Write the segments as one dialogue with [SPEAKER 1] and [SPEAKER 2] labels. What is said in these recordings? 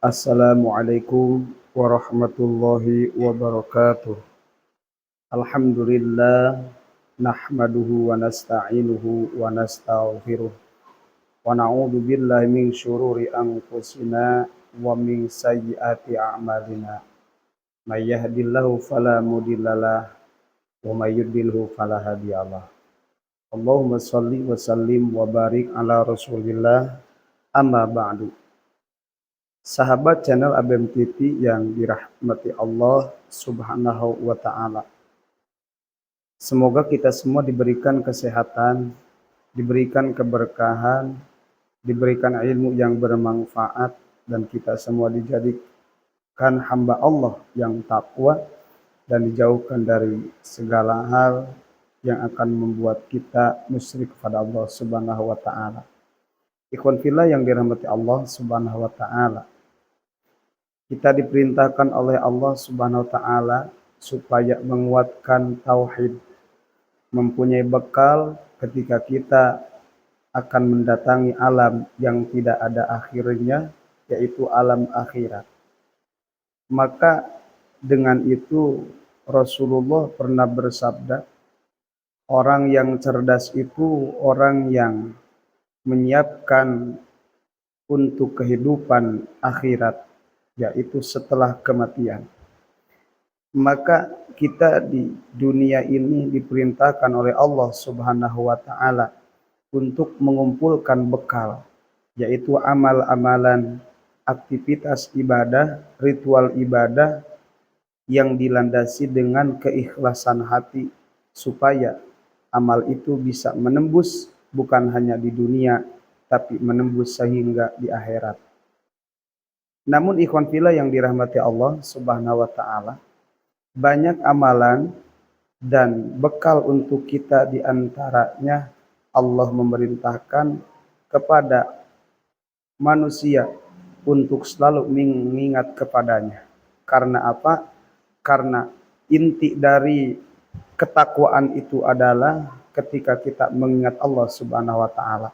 [SPEAKER 1] Assalamualaikum warahmatullahi wabarakatuh. Alhamdulillah nahmaduhu wa nasta'inuhu wa nastaghfiruh wa na'udzu billahi min syururi anfusina wa min sayyiati a'malina. May yahdihillahu fala mudhillalah wa may yudlilhu fala hadiyalah. Allahumma shalli wa sallim wa barik ala Rasulillah amma ba'du. Sahabat channel ABEM TV yang dirahmati Allah Subhanahu wa Ta'ala. Semoga kita semua diberikan kesehatan, diberikan keberkahan, diberikan ilmu yang bermanfaat, dan kita semua dijadikan hamba Allah yang takwa dan dijauhkan dari segala hal yang akan membuat kita musyrik kepada Allah Subhanahu wa Ta'ala. Ikhwan fillah yang dirahmati Allah Subhanahu wa Ta'ala. Kita diperintahkan oleh Allah Subhanahu wa Ta'ala supaya menguatkan tauhid, mempunyai bekal ketika kita akan mendatangi alam yang tidak ada akhirnya, yaitu alam akhirat. Maka dengan itu Rasulullah pernah bersabda, orang yang cerdas itu orang yang menyiapkan untuk kehidupan akhirat, yaitu setelah kematian. Maka kita di dunia ini diperintahkan oleh Allah Subhanahu wa Ta'ala untuk mengumpulkan bekal, yaitu amal-amalan, aktivitas ibadah, ritual ibadah yang dilandasi dengan keikhlasan hati, supaya amal itu bisa menembus bukan hanya di dunia, tapi menembus sehingga di akhirat. Namun ikhwan fillah yang dirahmati Allah Subhanahu wa Ta'ala, banyak amalan dan bekal untuk kita di antaranya Allah memerintahkan kepada manusia untuk selalu mengingat kepadanya. Karena apa? Karena inti dari ketakwaan itu adalah ketika kita mengingat Allah Subhanahu wa Ta'ala.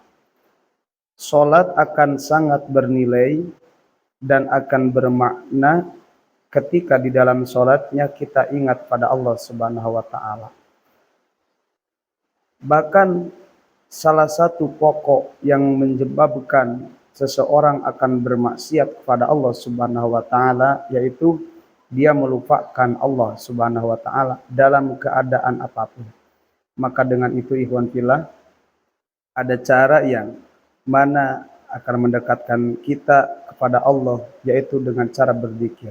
[SPEAKER 1] Salat akan sangat bernilai dan akan bermakna ketika di dalam sholatnya kita ingat pada Allah Subhanahu wa Ta'ala. Bahkan salah satu pokok yang menyebabkan seseorang akan bermaksiat kepada Allah Subhanahu wa Ta'ala, yaitu dia melupakan Allah Subhanahu wa Ta'ala dalam keadaan apapun. Maka dengan itu ikhwan fillah, ada cara yang mana akan mendekatkan kita kepada Allah, yaitu dengan cara berzikir.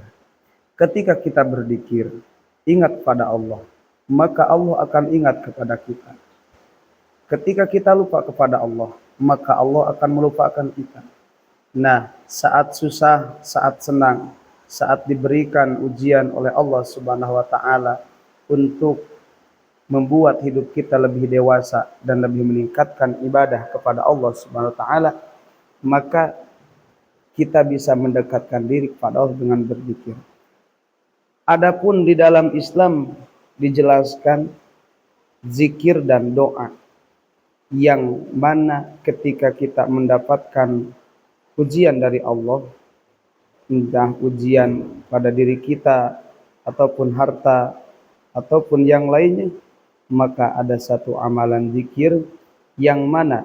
[SPEAKER 1] Ketika kita berzikir, ingat pada Allah, maka Allah akan ingat kepada kita. Ketika kita lupa kepada Allah, maka Allah akan melupakan kita. Nah, saat susah, saat senang, saat diberikan ujian oleh Allah Subhanahu wa Ta'ala untuk membuat hidup kita lebih dewasa dan lebih meningkatkan ibadah kepada Allah Subhanahu wa Ta'ala, maka kita bisa mendekatkan diri kepada Allah dengan berzikir. Adapun di dalam Islam dijelaskan zikir dan doa yang mana ketika kita mendapatkan ujian dari Allah, entah ujian pada diri kita ataupun harta ataupun yang lainnya, maka ada satu amalan zikir yang mana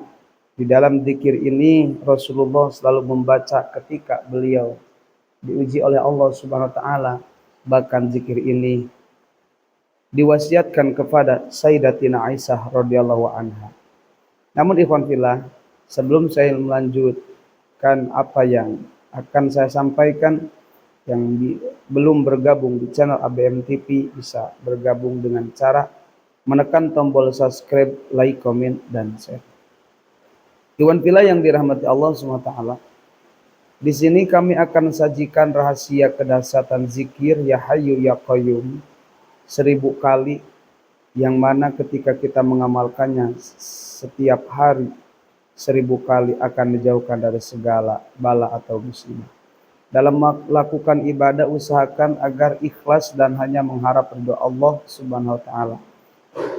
[SPEAKER 1] di dalam zikir ini Rasulullah selalu membaca ketika beliau diuji oleh Allah Subhanahu wa Ta'ala. Bahkan zikir ini diwasiatkan kepada Sayyidatina Aisyah radhiyallahu anha. Namun ikhwan fillah, sebelum saya melanjutkan apa yang akan saya sampaikan, yang belum bergabung di channel ABM TV bisa bergabung dengan cara menekan tombol subscribe, like, komen, dan share. Ikhwan fillah yang dirahmati Allah SWT, di sini kami akan sajikan rahasia kedahsyatan zikir Ya Hayyu Ya Qayyum 1000 kali, yang mana ketika kita mengamalkannya setiap hari 1000 kali akan dijauhkan dari segala bala atau musibah. Dalam melakukan ibadah, usahakan agar ikhlas dan hanya mengharap ridho Allah Subhanahu wa Ta'ala.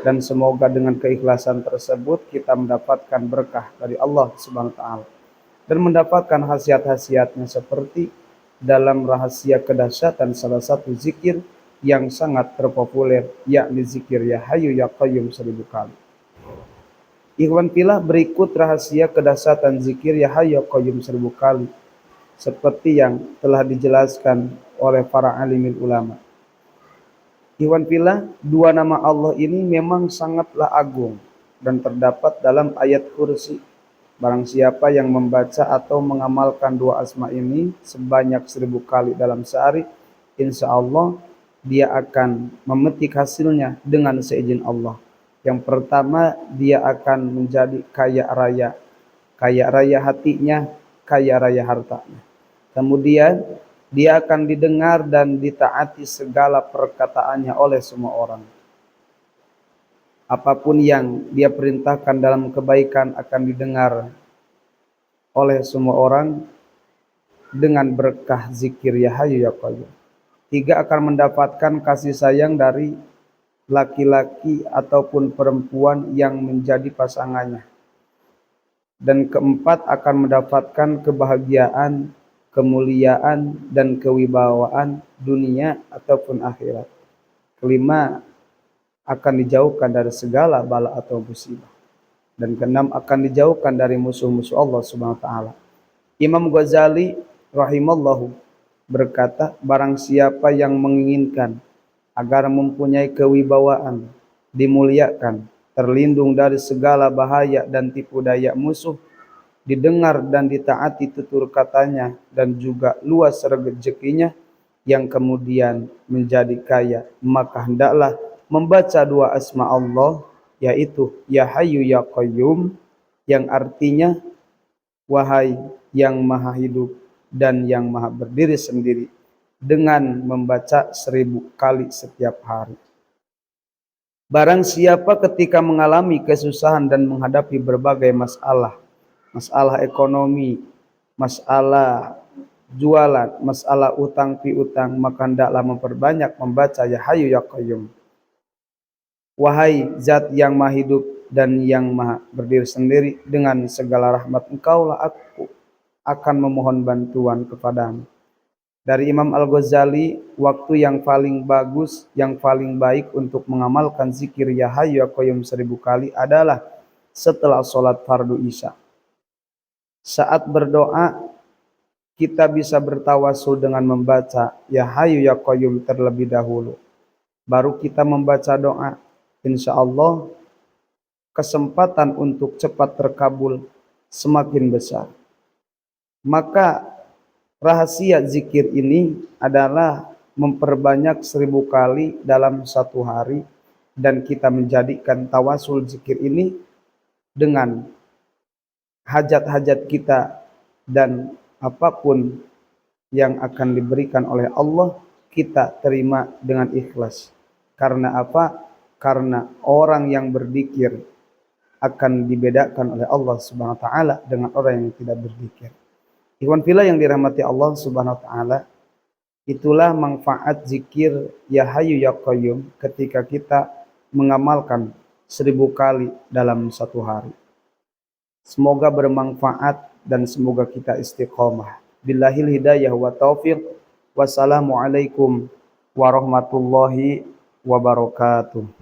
[SPEAKER 1] Dan semoga dengan keikhlasan tersebut kita mendapatkan berkah dari Allah Subhanahu wa Ta'ala dan mendapatkan khasiat-khasiatnya seperti dalam rahasia kedahsyatan salah satu zikir yang sangat terpopuler, yakni zikir Ya Hayyu Ya Qayyum 1000 kali. Ikhwan fillah, berikut rahasia kedahsyatan zikir Ya Hayyu Ya Qayyum 1000 kali seperti yang telah dijelaskan oleh para alimil ulama. Ikhwan fillah, dua nama Allah ini memang sangatlah agung dan terdapat dalam ayat kursi. Barang siapa yang membaca atau mengamalkan dua asma ini sebanyak 1000 kali dalam sehari, insya Allah dia akan memetik hasilnya dengan seizin Allah. Yang pertama, dia akan menjadi kaya raya hatinya, kaya raya hartanya. Kemudian dia akan didengar dan ditaati segala perkataannya oleh semua orang. Apapun yang dia perintahkan dalam kebaikan akan didengar oleh semua orang dengan berkah zikir Ya Hayyu Ya Qayyum. 3, akan mendapatkan kasih sayang dari laki-laki ataupun perempuan yang menjadi pasangannya. Dan keempat, akan mendapatkan kebahagiaan, kemuliaan, dan kewibawaan dunia ataupun akhirat. Kelima, akan dijauhkan dari segala bala atau musibah. Dan keenam, akan dijauhkan dari musuh-musuh Allah Subhanahu wa taala. Imam Ghazali rahimallahu berkata, barang siapa yang menginginkan agar mempunyai kewibawaan, dimuliakan, terlindung dari segala bahaya dan tipu daya musuh, didengar dan ditaati tutur katanya, dan juga luas rezekinya, yang kemudian menjadi kaya, maka hendaklah membaca dua asma Allah, yaitu Ya Hayyu Ya Qayyum, yang artinya wahai yang maha hidup dan yang maha berdiri sendiri, dengan membaca 1000 kali setiap hari. Barang siapa ketika mengalami kesusahan dan menghadapi berbagai masalah ekonomi, masalah jualan, masalah utang piutang, maka hendaklah memperbanyak membaca Ya Hayyu Ya Qayyum. Wahai zat yang maha hidup dan yang maha berdiri sendiri, dengan segala rahmat engkaulah aku akan memohon bantuan kepadamu. Dari Imam Al-Ghazali, waktu yang paling bagus, yang paling baik untuk mengamalkan zikir Ya Hayyu Ya Qayyum 1000 kali adalah setelah sholat fardu isya. Saat berdoa, kita bisa bertawasul dengan membaca Ya Hayyu Ya Qayyum terlebih dahulu. Baru kita membaca doa. Insya Allah kesempatan untuk cepat terkabul semakin besar. Maka rahasia zikir ini adalah memperbanyak 1000 kali dalam satu hari, dan kita menjadikan tawasul zikir ini dengan hajat-hajat kita, dan apapun yang akan diberikan oleh Allah kita terima dengan ikhlas. Karena apa? Karena orang yang berzikir akan dibedakan oleh Allah Subhanahu wa taala dengan orang yang tidak berzikir. Ikhwan fillah yang dirahmati Allah Subhanahu wa taala, itulah manfaat zikir Ya Hayyu Ya Qayyum ketika kita mengamalkan 1000 kali dalam satu hari. Semoga bermanfaat dan semoga kita istiqomah. Billahil hidayah wa taufiq. Wassalamualaikum warahmatullahi wabarakatuh.